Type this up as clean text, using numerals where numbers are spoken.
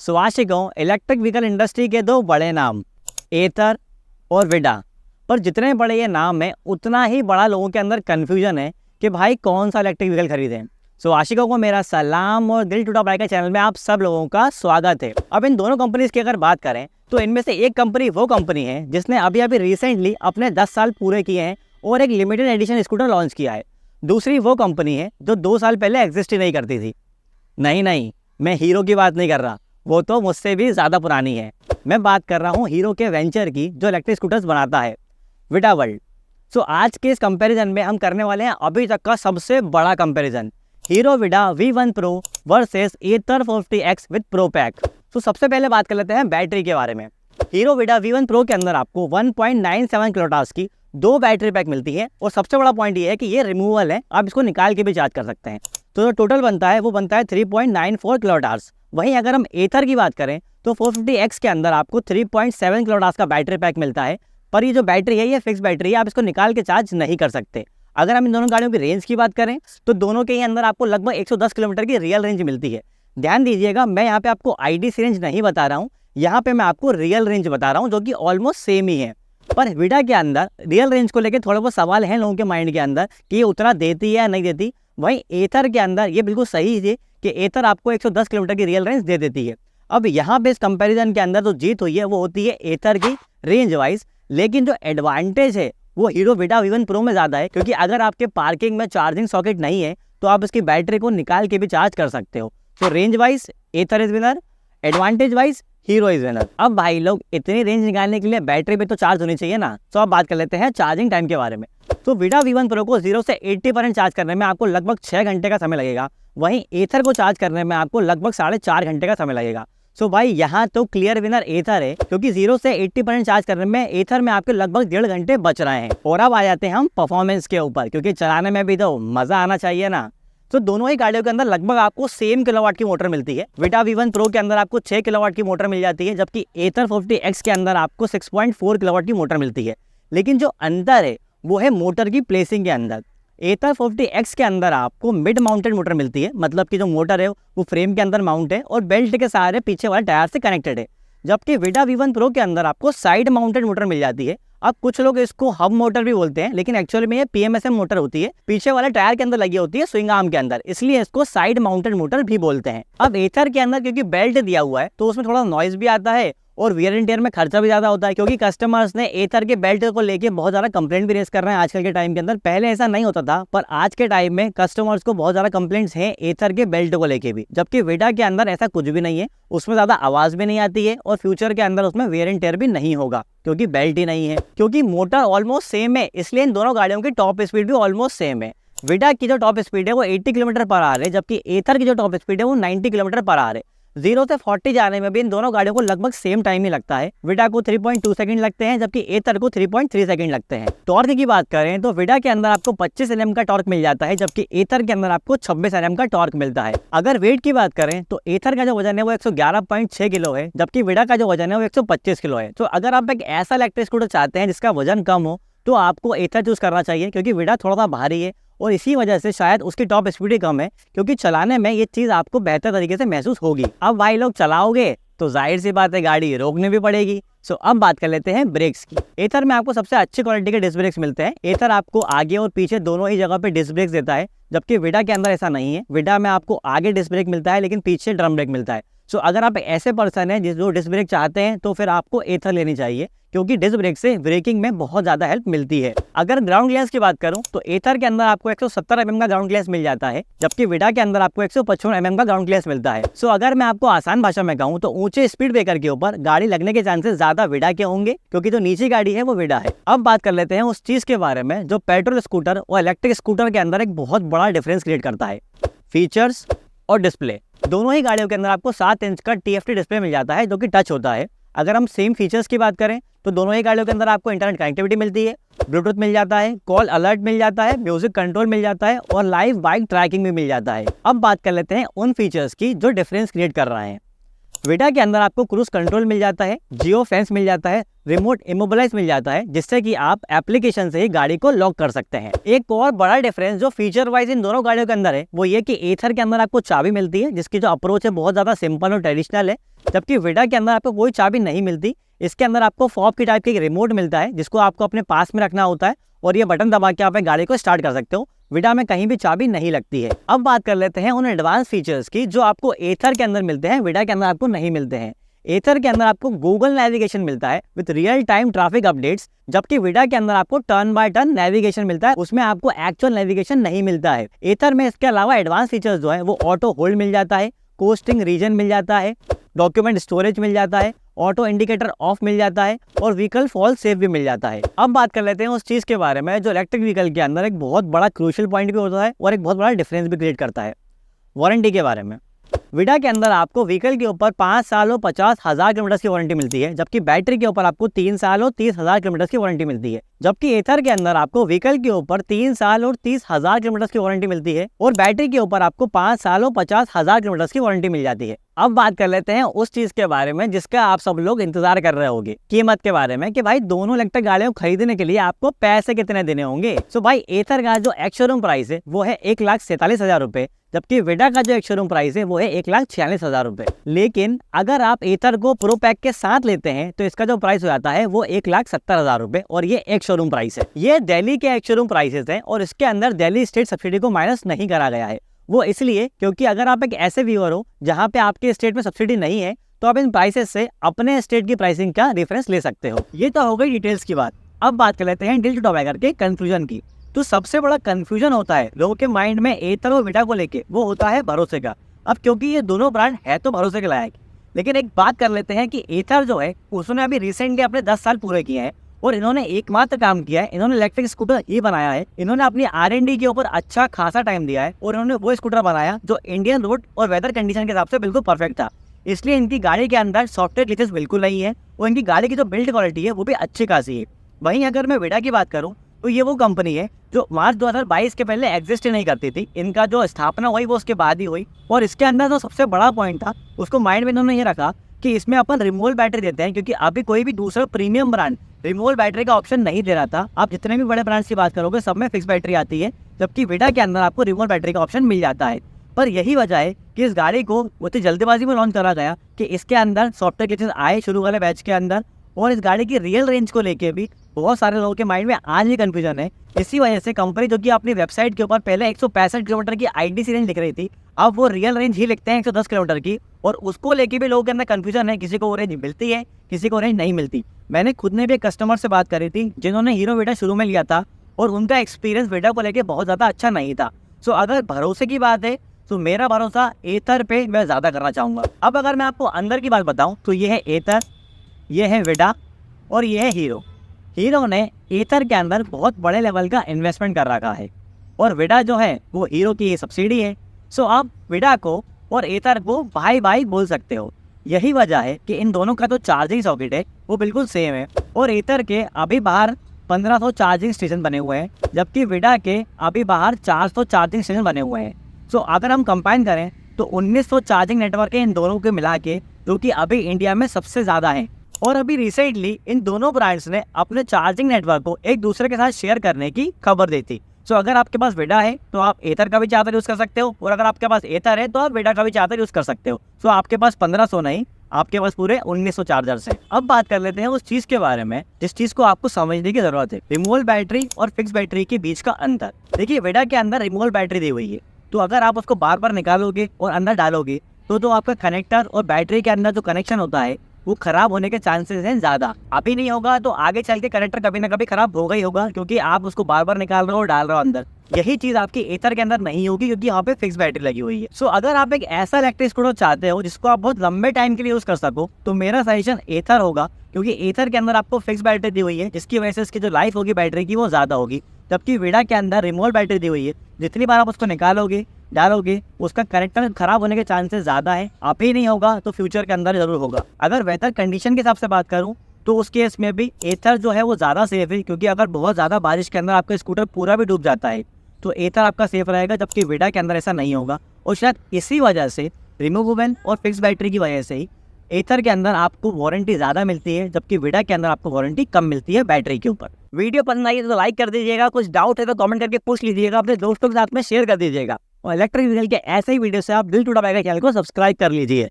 स्वाशिकों electric vehicle industry के दो बड़े नाम एथर और विडा। पर जितने बड़े ये नाम है उतना ही बड़ा लोगों के अंदर कन्फ्यूजन है कि भाई कौन सा इलेक्ट्रिक व्हीकल खरीदें। सो आशिकों को मेरा सलाम और दिल टूटा बाइक के चैनल में आप सब लोगों का स्वागत है। अब इन दोनों कंपनीज की अगर बात करें तो इनमें से एक कंपनी वो कंपनी है जिसने अभी रिसेंटली अपने 10 साल पूरे किए हैं और एक लिमिटेड एडिशन स्कूटर लॉन्च किया है। दूसरी वो कंपनी है जो 2 साल पहले एग्जिस्ट ही नहीं करती थी। नहीं, मैं हीरो की बात नहीं कर रहा, वो तो मुझसे भी ज़्यादा पुरानी है। मैं बात कर रहा हूँ हीरो के वेंचर की जो इलेक्ट्रिक स्कूटर्स बनाता है, विडा वर्ल्ड। सो आज के इस कंपैरिजन में हम करने वाले हैं अभी तक का सबसे बड़ा comparison, hero Vida V1 Pro versus Ather 40X with pro pack. तो सबसे पहले बात कर लेते हैं बैटरी के बारे में। हीरो विडा V1 Pro के अंदर आपको 1.97 किलोवाट की 2 बैटरी पैक मिलती है और सबसे बड़ा पॉइंट ये है कि ये रिमूवल है, आप इसको निकाल के भी चार्ज कर सकते हैं। तो जो टोटल बनता है वो बनता है 3.94 किलोवाट आवर्स। वहीं अगर हम एथर की बात करें तो 450X के अंदर आपको 3.7 किलोवाट आवर्स का बैटरी पैक मिलता है। पर ये जो बैटरी है ये फिक्स बैटरी है, आप इसको निकाल के चार्ज नहीं कर सकते। अगर हम इन दोनों गाड़ियों की रेंज की बात करें तो दोनों के ही अंदर आपको लगभग 110 किलोमीटर की रियल रेंज मिलती है। ध्यान दीजिएगा, मैं यहाँ पे आपको IDC रेंज नहीं बता रहा हूँ, यहाँ पे मैं आपको रियल रेंज बता रहा हूँ जो कि ऑलमोस्ट सेम ही है। पर विडा के अंदर रियल रेंज को लेकर थोड़ा बहुत सवाल है लोगों के माइंड के अंदर कि ये उतना देती है या नहीं देती। वहीं एथर के अंदर ये बिल्कुल सही है कि एथर आपको 110 किलोमीटर की रियल रेंज दे देती है। अब यहाँ पे इस कंपैरिजन के अंदर जो जीत हुई है वो होती है एथर की रेंज वाइज, लेकिन जो एडवांटेज है वो हीरो विडा V1 Pro में ज़्यादा है, क्योंकि अगर आपके पार्किंग में चार्जिंग सॉकेट नहीं है तो आप इसकी बैटरी को निकाल के भी चार्ज कर सकते हो। तो range wise Ather is winner, advantage wise Hero is winner. अब भाई लोग इतनी रेंज निकालने के लिए बैटरी पे तो चार्ज होनी चाहिए ना। तो अब बात कर लेते हैं चार्जिंग टाइम के बारे में। तो विडा V1 Pro को 0 से 80% चार्ज करने में आपको लगभग 6 घंटे का समय लगेगा। वहीं एथर को चार्ज करने में आपको लगभग 4.5 घंटे का समय लगेगा। सो भाई यहाँ तो क्लियर विनर एथर है, क्योंकि 0 से 80% चार्ज करने में एथर में आपके लगभग 1.5 घंटे बच रहे हैं। और अब आ जाते हैं हम परफॉर्मेंस के ऊपर, क्योंकि चलाने में भी तो मजा आना चाहिए ना। तो दोनों ही गाड़ियों के अंदर लगभग आपको सेम किलोवाट की मोटर मिलती है। विडा V1 Pro के अंदर आपको 6 किलोवाट की मोटर मिल जाती है, जबकि एथर 40X के अंदर आपको 6.4 किलोवाट की मोटर मिलती है। लेकिन जो अंतर है वो है मोटर की प्लेसिंग के अंदर। एथर 40X के अंदर आपको मिड माउंटेड मोटर मिलती है, मतलब कि जो मोटर है वो फ्रेम के अंदर माउंट है और बेल्ट के सहारे पीछे वाले टायर से कनेक्टेड है। जबकि विडा V1 Pro के अंदर आपको साइड माउंटेड मोटर मिल जाती है। अब कुछ लोग इसको हब मोटर भी बोलते हैं, लेकिन एक्चुअली में ये PMSM मोटर होती है, पीछे वाले टायर के अंदर लगी होती है स्विंग आर्म के अंदर, इसलिए इसको साइड माउंटेड मोटर भी बोलते हैं। अब एथर के अंदर क्योंकि बेल्ट दिया हुआ है तो उसमें थोड़ा नॉइज भी आता है और वियर एंड टियर में खर्चा भी ज्यादा होता है, क्योंकि कस्टमर्स ने एथर के बेल्ट को लेके बहुत ज्यादा कंप्लेंट भी रेस कर रहे हैं आजकल के टाइम के अंदर। पहले ऐसा नहीं होता था, पर आज के टाइम में कस्टमर्स को बहुत ज्यादा कंप्लेंट्स हैं एथर के बेल्ट को लेके भी। जबकि विडा के अंदर ऐसा कुछ भी नहीं है, उसमें ज्यादा आवाज भी नहीं आती है और फ्यूचर के अंदर उसमें वियर एंड टियर भी नहीं होगा, क्योंकि बेल्ट ही नहीं है। क्योंकि मोटर ऑलमोस्ट सेम है, इसलिए इन दोनों गाड़ियों की टॉप स्पीड भी ऑलमोस्ट सेम है। विडा की जो टॉप स्पीड है वो 80 किलोमीटर पर आवर है, जबकि एथर की जो टॉप स्पीड है वो 90 किलोमीटर पर आवर है। 0 से 40 जाने में भी इन दोनों गाड़ियों को लगभग सेम टाइम ही लगता है। विडा को 3.2 सेकंड लगते हैं, जबकि एथर को 3.3 सेकंड लगते हैं। टॉर्क की बात करें तो विडा के अंदर आपको 25 Nm का टॉर्क मिल जाता है, जबकि एथर के अंदर आपको 26 Nm का टॉर्क मिलता है। अगर वेट की बात करें तो एथर का जो वजन है वो 111.6 किलो है, जबकि विडा का जो वजन है वो 125 किलो है। तो अगर आप एक ऐसा इलेक्ट्रिक स्कूटर चाहते हैं जिसका वजन कम हो तो आपको एथर चूज करना चाहिए, क्योंकि विडा थोड़ा सा भारी है और इसी वजह से शायद उसकी टॉप स्पीड ही कम है, क्योंकि चलाने में ये चीज आपको बेहतर तरीके से महसूस होगी। अब भाई लोग चलाओगे तो जाहिर सी बात है गाड़ी रोकने भी पड़ेगी। सो अब बात कर लेते हैं ब्रेक्स की। एथर में आपको सबसे अच्छी क्वालिटी के डिस्क ब्रेक्स मिलते हैं। एथर आपको आगे और पीछे दोनों ही जगह पे डिस्क ब्रेक्स देता है, जबकि विडा के अंदर ऐसा नहीं है। विडा में आपको आगे डिस्क ब्रेक मिलता है लेकिन पीछे ड्रम ब्रेक मिलता है। सो अगर आप ऐसे पर्सन हैं जो डिस्क ब्रेक चाहते हैं तो फिर आपको एथर लेनी चाहिए, क्योंकि डिस्क ब्रेक से ब्रेकिंग में बहुत ज्यादा हेल्प मिलती है। अगर ग्राउंड क्लियरेंस की बात करूं तो एथर के अंदर आपको 170 mm का ग्राउंड क्लियरेंस मिल जाता है, जबकि विडा के अंदर आपको 155 mm का ग्राउंड क्लियरेंस मिलता है। सो अगर मैं आपको आसान भाषा में कहूं तो ऊंचे स्पीड ब्रेकर के ऊपर गाड़ी लगने के चांसेस ज्यादा विडा के होंगे, क्योंकि जो नीचे गाड़ी है वो विडा है। अब बात कर लेते हैं उस चीज के बारे में जो पेट्रोल स्कूटर और इलेक्ट्रिक स्कूटर के अंदर एक बहुत बड़ा डिफरेंस क्रिएट करता है, फीचर्स और डिस्प्ले। दोनों ही गाड़ियों के अंदर आपको 7 इंच का TFT डिस्प्ले मिल जाता है जो कि टच होता है। अगर हम सेम फीचर्स की बात करें तो दोनों ही गाड़ियों के अंदर आपको इंटरनेट कनेक्टिविटी मिलती है, ब्लूटूथ मिल जाता है, कॉल अलर्ट मिल जाता है, म्यूजिक कंट्रोल मिल जाता है और लाइव बाइक ट्रैकिंग भी मिल जाता है। अब बात कर लेते हैं उन फीचर्स की जो डिफरेंस क्रिएट कर रहे हैं। विडा के अंदर आपको क्रूज कंट्रोल मिल जाता है, जियो फेंस मिल जाता है, रिमोट इमोबिलाइज मिल जाता है, जिससे कि आप एप्लीकेशन से ही गाड़ी को लॉक कर सकते हैं। एक और बड़ा डिफरेंस जो फीचर वाइज इन दोनों गाड़ियों के अंदर है वो ये कि एथर के अंदर आपको चाबी मिलती है, जिसकी जो अप्रोच है बहुत ज्यादा सिंपल और ट्रेडिशनल है, जबकि विडा के अंदर आपको कोई चाबी नहीं मिलती। इसके अंदर आपको फॉब की टाइप की रिमोट मिलता है, जिसको आपको अपने पास में रखना होता है और ये बटन दबा के आप गाड़ी को स्टार्ट कर सकते हो। विडा में कहीं भी चाबी नहीं लगती है। अब बात कर लेते हैं उन एडवांस फीचर्स की जो आपको एथर के अंदर मिलते हैं, विडा के अंदर आपको नहीं मिलते हैं। एथर के अंदर आपको गूगल नेविगेशन मिलता है with real time traffic updates, जबकि विडा के अंदर आपको टर्न बाय टर्न नेविगेशन मिलता है, उसमें आपको एक्चुअल नेविगेशन नहीं मिलता है। एथर में इसके अलावा एडवांस फीचर्स जो है वो ऑटो होल्ड मिल जाता है, कोस्टिंग रीजन मिल जाता है, डॉक्यूमेंट स्टोरेज मिल जाता है, ऑटो इंडिकेटर ऑफ मिल जाता है और व्हीकल फॉल सेफ भी मिल जाता है। अब बात कर लेते हैं उस चीज के बारे में जो इलेक्ट्रिक व्हीकल के अंदर एक बहुत बड़ा क्रूशियल पॉइंट भी होता है और एक बहुत बड़ा डिफरेंस भी क्रिएट करता है, वारंटी के बारे में। विडा के अंदर आपको व्हीकल के ऊपर 5 साल और 50,000 किलोमीटर की वारंटी मिलती है, जबकि बैटरी के ऊपर आपको 3 साल और 30,000 किलोमीटर की वारंटी मिलती है। जबकि एथर के अंदर आपको व्हीकल के ऊपर 3 साल और 30,000 किलोमीटर की वारंटी मिलती है और बैटरी के ऊपर आपको 5 साल और 50,000 किलोमीटर की वारंटी मिल जाती है। अब बात कर लेते हैं उस चीज के बारे में जिसका आप सब लोग इंतजार कर रहे होंगे, कीमत के बारे में, कि भाई दोनों इलेक्ट्रिक गाड़ियों को खरीदने के लिए आपको पैसे कितने देने होंगे। सो भाई एथर का जो एक्स शोरूम प्राइस है वो है 1,47,000 रुपए, जबकि विडा का जो एक शोरूम प्राइस है वो है 1,46,000 रुपए। लेकिन अगर आप एथर को प्रो पैक के साथ लेते हैं तो इसका जो प्राइस हो जाता है वो 1,70,000 रुपए और ये एक शोरूम प्राइस है। ये दिल्ली के एक शोरूम प्राइसेस है और इसके अंदर दिल्ली स्टेट सब्सिडी को माइनस नहीं करा गया है। वो इसलिए क्योंकि अगर आप एक ऐसे व्यूअर हो जहां पे आपके स्टेट में सब्सिडी नहीं है तो आप इन प्राइसेस से अपने स्टेट की प्राइसिंग का रेफरेंस ले सकते हो। ये तो हो गई डिटेल्स की बात। अब बात कर लेते हैं डील टू टॉबैगर के कंफ्यूजन की। तो सबसे बड़ा कंफ्यूजन होता है लोगों के माइंड में एथर और विडा को लेके, वो होता है भरोसे का। अब क्योंकि ये दोनों ब्रांड है तो भरोसे के लायक, लेकिन एक बात कर लेते हैं कि एथर जो है उसने अभी रिसेंटली अपने 10 साल पूरे किए हैं और इन्होंने एकमात्र काम किया है, इन्होंने इलेक्ट्रिक स्कूटर ही बनाया है। इन्होंने अपनी R&D के ऊपर अच्छा खासा टाइम दिया है और इन्होंने वो स्कूटर बनाया जो इंडियन रोड और वेदर कंडीशन के हिसाब से बिल्कुल परफेक्ट था। इसलिए इनकी गाड़ी के अंदर सॉफ्टवेयर ग्लिचेस बिल्कुल नहीं है और इनकी गाड़ी की जो बिल्ड क्वालिटी है वो भी अच्छी खासी है। वहीं अगर मैं विडा की बात करूँ तो ये वो कंपनी है जो मार्च 2022 के पहले एग्जिस्ट ही नहीं करती थी। इनका जो स्थापना हुई वो उसके बाद ही हुई और इसके अंदर जो सबसे बड़ा पॉइंट था उसको माइंड में इन्होंने ये रखा कि इसमें अपन रिमूवेबल बैटरी देते हैं, क्योंकि अभी कोई भी दूसरा प्रीमियम ब्रांड रिमूवेबल बैटरी का ऑप्शन नहीं दे रहा था। आप जितने भी बड़े ब्रांड्स की बात करोगे सब में फिक्स बैटरी आती है, जबकि विडा के अंदर आपको रिमूवेबल बैटरी का ऑप्शन मिल जाता है। पर यही वजह है कि इस गाड़ी को बहुत ही जल्दीबाजी में लॉन्च करा गया कि इसके अंदर सॉफ्टवेयर ग्लिचेस आए शुरू वाले बैच के अंदर और इस गाड़ी की रियल रेंज को लेके भी बहुत सारे लोगों के माइंड में आज भी कंफ्यूजन है। इसी वजह से कंपनी जो कि अपनी वेबसाइट के ऊपर पहले 165 किलोमीटर की IDC रेंज लिख रही थी, अब वो रियल रेंज ही लिखते हैं 110 किलोमीटर की, और उसको लेके भी लोगों के अंदर कंफ्यूजन है। किसी को वो रेंज मिलती है, किसी को रेंज नहीं मिलती। मैंने खुद ने भी एक कस्टमर से बात करी थी जिन्होंने हीरो विडा शुरू में लिया था और उनका एक्सपीरियंस विडा को लेके बहुत ज़्यादा अच्छा नहीं था। सो अगर भरोसे की बात है तो मेरा भरोसा एथर पे मैं ज़्यादा करना चाहूँगा। अब अगर मैं आपको अंदर की बात बताऊँ तो ये है एथर, ये है विडा और ये है हीरो। हीरो ने एथर के अंदर बहुत बड़े लेवल का इन्वेस्टमेंट कर रखा है और विडा जो है वो हीरो की सब्सिडी है। सो आप विडा को और एथर को भाई भाई बोल सकते हो। यही वजह है कि इन दोनों का जो चार्जिंग सॉकेट है वो बिल्कुल सेम है और एथर के अभी बाहर 1500 चार्जिंग स्टेशन बने हुए हैं, जबकि विडा के अभी बाहर 400 चार्जिंग स्टेशन बने हुए हैं। सो अगर हम कंबाइन करें तो 1900 चार्जिंग नेटवर्क है इन दोनों के मिला के, जो कि अभी इंडिया में सबसे ज़्यादा है। और अभी रिसेंटली इन दोनों ब्रांड्स ने अपने चार्जिंग नेटवर्क को एक दूसरे के साथ शेयर करने की खबर दी थी। सो अगर आपके पास विडा है तो आप एथर का भी चार्जर यूज़ कर सकते हो और अगर आपके पास एथर है तो आप विडा का भी चार्जर यूज़ कर सकते हो। सो आपके पास 1500 नहीं, आपके पास पूरे 1900 चार्जर्स हैं। अब बात कर लेते हैं उस चीज़ के बारे में जिस चीज़ को आपको समझने की ज़रूरत है, रिमूवेबल बैटरी और फिक्स बैटरी के बीच का अंतर। देखिए विडा के अंदर रिमूवेबल बैटरी दी हुई है, तो अगर आप उसको बार बार निकालोगे और अंदर डालोगे तो आपका कनेक्टर और बैटरी के अंदर जो कनेक्शन होता है वो खराब होने के चांसेस हैं ज़्यादा। अभी नहीं होगा तो आगे चल के कनेक्टर कभी ना कभी खराब होगा ही होगा, क्योंकि आप उसको बार बार निकाल रहे हो और डाल रहे हो अंदर। यही चीज़ आपकी एथर के अंदर नहीं होगी क्योंकि यहाँ पे फिक्स बैटरी लगी हुई है। सो अगर आप एक ऐसा इलेक्ट्रिक स्कूटर चाहते हो जिसको आप बहुत लंबे टाइम के लिए यूज़ कर सको तो मेरा सजेशन एथर होगा, क्योंकि एथर के अंदर आपको फिक्स बैटरी दी हुई है जिसकी वजह से इसकी जो लाइफ होगी बैटरी की वो ज़्यादा होगी, जबकि विडा के अंदर रिमूवेबल बैटरी दी हुई है। जितनी बार आप उसको निकालोगे डालोगे उसका कनेक्टर खराब होने के चांसेस ज़्यादा है। अभी नहीं होगा तो फ्यूचर के अंदर जरूर होगा। अगर वेदर कंडीशन के हिसाब से बात करूँ तो उस केस में भी एथर जो है वो ज़्यादा सेफ है, क्योंकि अगर बहुत ज़्यादा बारिश के अंदर आपका स्कूटर पूरा भी डूब जाता है तो एथर आपका सेफ रहेगा, जबकि विडा के अंदर ऐसा नहीं होगा। और शायद इसी वजह से रिमूवेबल और फिक्स बैटरी की वजह से ही एथर के अंदर आपको वारंटी ज़्यादा मिलती है, जबकि विडा के अंदर आपको वारंटी कम मिलती है बैटरी के ऊपर। वीडियो पसंद आई तो लाइक कर दीजिएगा, कुछ डाउट है तो कमेंट करके पूछ लीजिएगा, अपने दोस्तों के साथ में शेयर कर दीजिएगा, और इलेक्ट्रिक व्हीकल के ऐसे ही वीडियो से आप दिल टूटा बाइक चैनल को सब्सक्राइब कर लीजिए।